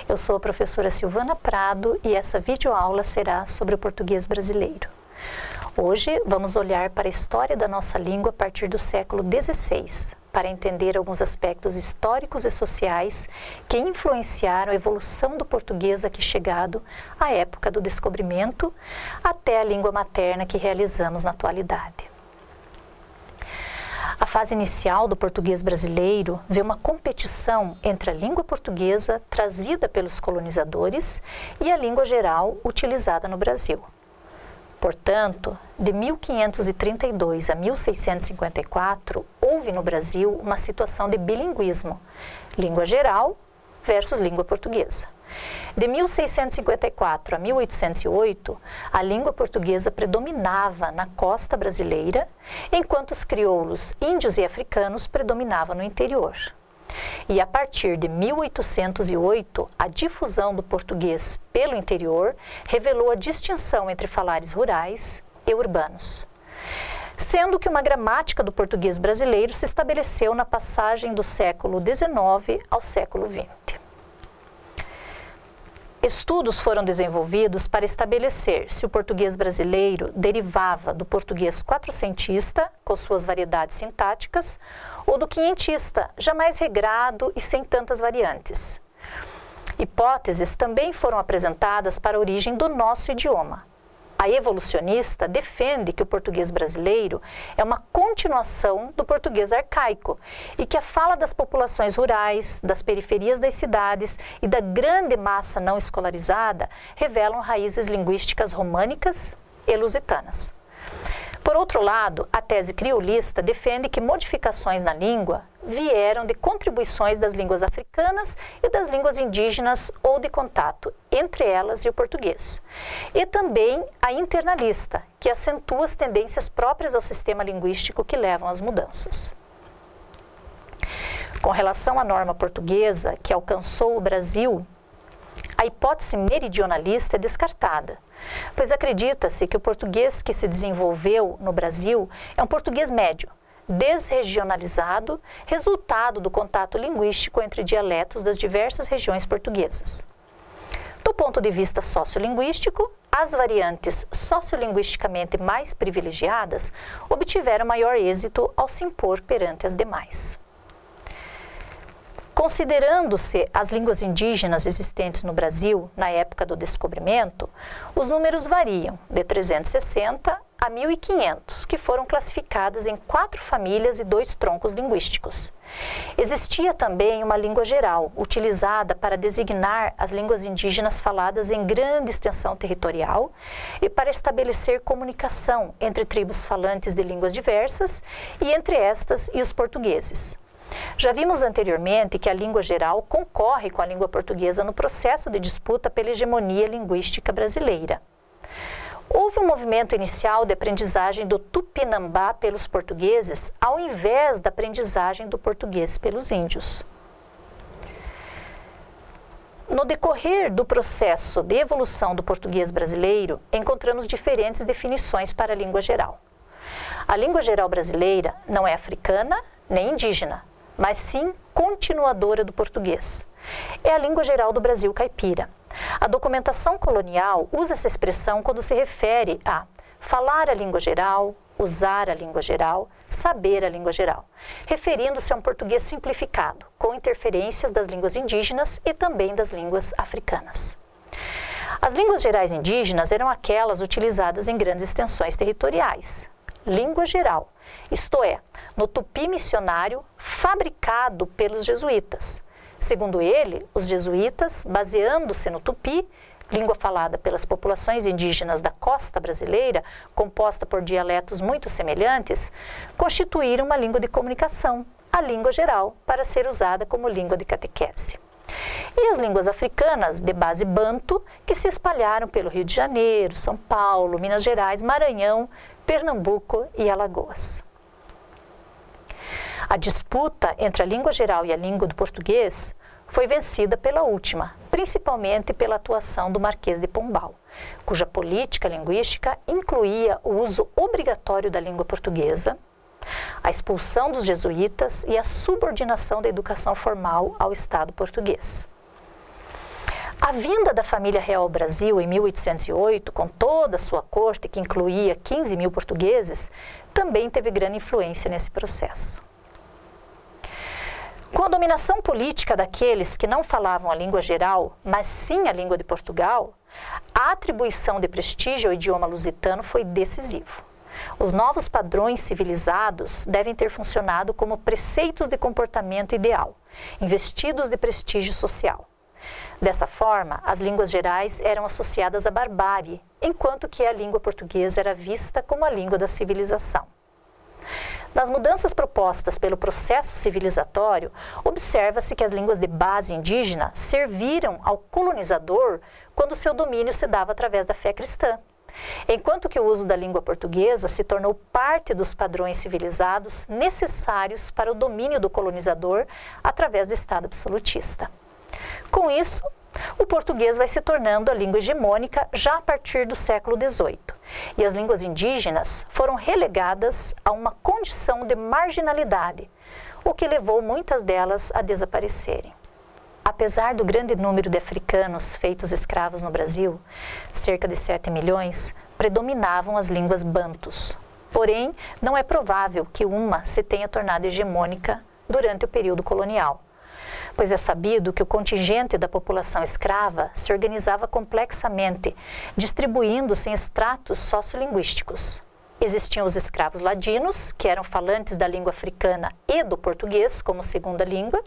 Eu sou a professora Silvana Prado e essa videoaula será sobre o português brasileiro. Hoje vamos olhar para a história da nossa língua a partir do século XVI, para entender alguns aspectos históricos e sociais que influenciaram a evolução do português aqui chegado à época do descobrimento até a língua materna que realizamos na atualidade. A fase inicial do português brasileiro vê uma competição entre a língua portuguesa trazida pelos colonizadores e a língua geral utilizada no Brasil. Portanto, de 1532 a 1654, houve no Brasil uma situação de bilinguismo, língua geral versus língua portuguesa. De 1654 a 1808, a língua portuguesa predominava na costa brasileira, enquanto os crioulos índios e africanos predominavam no interior. E a partir de 1808, a difusão do português pelo interior revelou a distinção entre falares rurais e urbanos, sendo que uma gramática do português brasileiro se estabeleceu na passagem do século XIX ao século XX. Estudos foram desenvolvidos para estabelecer se o português brasileiro derivava do português quatrocentista, com suas variedades sintáticas, ou do quinhentista, já mais regrado e sem tantas variantes. Hipóteses também foram apresentadas para a origem do nosso idioma. A evolucionista defende que o português brasileiro é uma continuação do português arcaico e que a fala das populações rurais, das periferias das cidades e da grande massa não escolarizada revelam raízes linguísticas românicas e lusitanas. Por outro lado, a tese criolista defende que modificações na língua vieram de contribuições das línguas africanas e das línguas indígenas ou de contato entre elas e o português. E também a internalista, que acentua as tendências próprias ao sistema linguístico que levam às mudanças. Com relação à norma portuguesa que alcançou o Brasil, a hipótese meridionalista é descartada, pois acredita-se que o português que se desenvolveu no Brasil é um português médio, desregionalizado, resultado do contato linguístico entre dialetos das diversas regiões portuguesas. Do ponto de vista sociolinguístico, as variantes sociolinguisticamente mais privilegiadas obtiveram maior êxito ao se impor perante as demais. Considerando-se as línguas indígenas existentes no Brasil na época do descobrimento, os números variam de 360 a 1500, que foram classificadas em 4 famílias e 2 troncos linguísticos. Existia também uma língua geral, utilizada para designar as línguas indígenas faladas em grande extensão territorial e para estabelecer comunicação entre tribos falantes de línguas diversas e entre estas e os portugueses. Já vimos anteriormente que a língua geral concorre com a língua portuguesa no processo de disputa pela hegemonia linguística brasileira. Houve um movimento inicial de aprendizagem do tupinambá pelos portugueses, ao invés da aprendizagem do português pelos índios. No decorrer do processo de evolução do português brasileiro, encontramos diferentes definições para a língua geral. A língua geral brasileira não é africana nem indígena, mas sim continuadora do português. É a língua geral do Brasil caipira. A documentação colonial usa essa expressão quando se refere a falar a língua geral, usar a língua geral, saber a língua geral, referindo-se a um português simplificado, com interferências das línguas indígenas e também das línguas africanas. As línguas gerais indígenas eram aquelas utilizadas em grandes extensões territoriais. Língua geral, isto é, no tupi missionário fabricado pelos jesuítas. Segundo ele, os jesuítas, baseando-se no tupi, língua falada pelas populações indígenas da costa brasileira, composta por dialetos muito semelhantes, constituíram uma língua de comunicação, a língua geral, para ser usada como língua de catequese. E as línguas africanas, de base banto, que se espalharam pelo Rio de Janeiro, São Paulo, Minas Gerais, Maranhão, Pernambuco e Alagoas. A disputa entre a língua geral e a língua do português foi vencida pela última, principalmente pela atuação do Marquês de Pombal, cuja política linguística incluía o uso obrigatório da língua portuguesa, a expulsão dos jesuítas e a subordinação da educação formal ao Estado português. A vinda da família real ao Brasil em 1808, com toda a sua corte, que incluía 15 mil portugueses, também teve grande influência nesse processo. Com a dominação política daqueles que não falavam a língua geral, mas sim a língua de Portugal, a atribuição de prestígio ao idioma lusitano foi decisivo. Os novos padrões civilizados devem ter funcionado como preceitos de comportamento ideal, investidos de prestígio social. Dessa forma, as línguas gerais eram associadas à barbárie, enquanto que a língua portuguesa era vista como a língua da civilização. Nas mudanças propostas pelo processo civilizatório, observa-se que as línguas de base indígena serviram ao colonizador quando seu domínio se dava através da fé cristã, enquanto que o uso da língua portuguesa se tornou parte dos padrões civilizados necessários para o domínio do colonizador através do Estado absolutista. Com isso, o português vai se tornando a língua hegemônica já a partir do século XVIII, e as línguas indígenas foram relegadas a uma condição de marginalidade, o que levou muitas delas a desaparecerem. Apesar do grande número de africanos feitos escravos no Brasil, cerca de 7 milhões, predominavam as línguas bantus. Porém, não é provável que uma se tenha tornado hegemônica durante o período colonial, pois é sabido que o contingente da população escrava se organizava complexamente, distribuindo-se em estratos sociolinguísticos. Existiam os escravos ladinos, que eram falantes da língua africana e do português como segunda língua,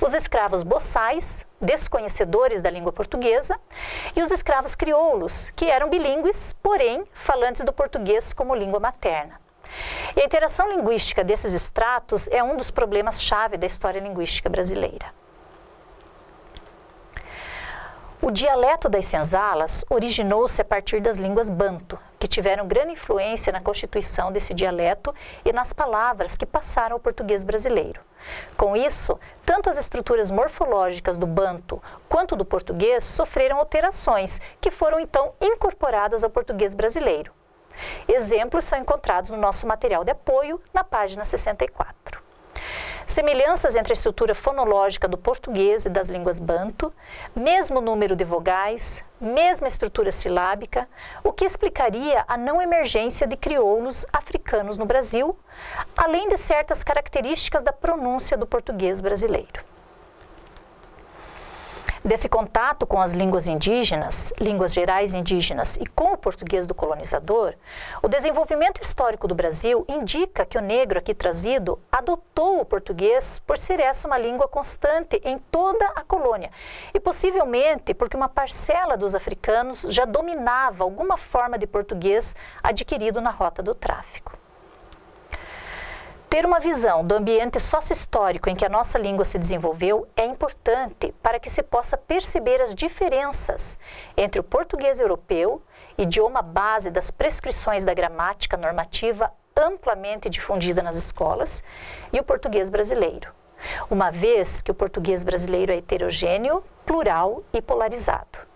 os escravos boçais, desconhecedores da língua portuguesa, e os escravos crioulos, que eram bilíngues, porém falantes do português como língua materna. E a interação linguística desses estratos é um dos problemas-chave da história linguística brasileira. O dialeto das senzalas originou-se a partir das línguas banto, que tiveram grande influência na constituição desse dialeto e nas palavras que passaram ao português brasileiro. Com isso, tanto as estruturas morfológicas do banto quanto do português sofreram alterações, que foram então incorporadas ao português brasileiro. Exemplos são encontrados no nosso material de apoio, na página 64. Semelhanças entre a estrutura fonológica do português e das línguas banto, mesmo número de vogais, mesma estrutura silábica, o que explicaria a não emergência de crioulos africanos no Brasil, além de certas características da pronúncia do português brasileiro. Desse contato com as línguas indígenas, línguas gerais indígenas e com o português do colonizador, o desenvolvimento histórico do Brasil indica que o negro aqui trazido adotou o português por ser essa uma língua constante em toda a colônia e possivelmente porque uma parcela dos africanos já dominava alguma forma de português adquirido na rota do tráfico. Ter uma visão do ambiente sócio-histórico em que a nossa língua se desenvolveu é importante para que se possa perceber as diferenças entre o português europeu, idioma base das prescrições da gramática normativa amplamente difundida nas escolas, e o português brasileiro, uma vez que o português brasileiro é heterogêneo, plural e polarizado.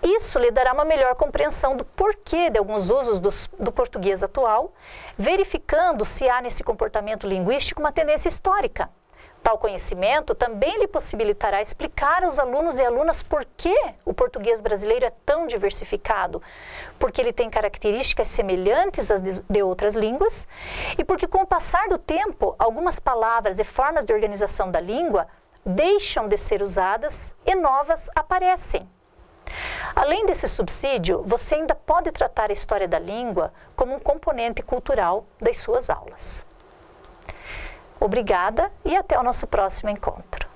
Isso lhe dará uma melhor compreensão do porquê de alguns usos do português atual, verificando se há nesse comportamento linguístico uma tendência histórica. Tal conhecimento também lhe possibilitará explicar aos alunos e alunas por que o português brasileiro é tão diversificado, porque ele tem características semelhantes às de outras línguas e porque, com o passar do tempo, algumas palavras e formas de organização da língua deixam de ser usadas e novas aparecem. Além desse subsídio, você ainda pode tratar a história da língua como um componente cultural das suas aulas. Obrigada e até o nosso próximo encontro.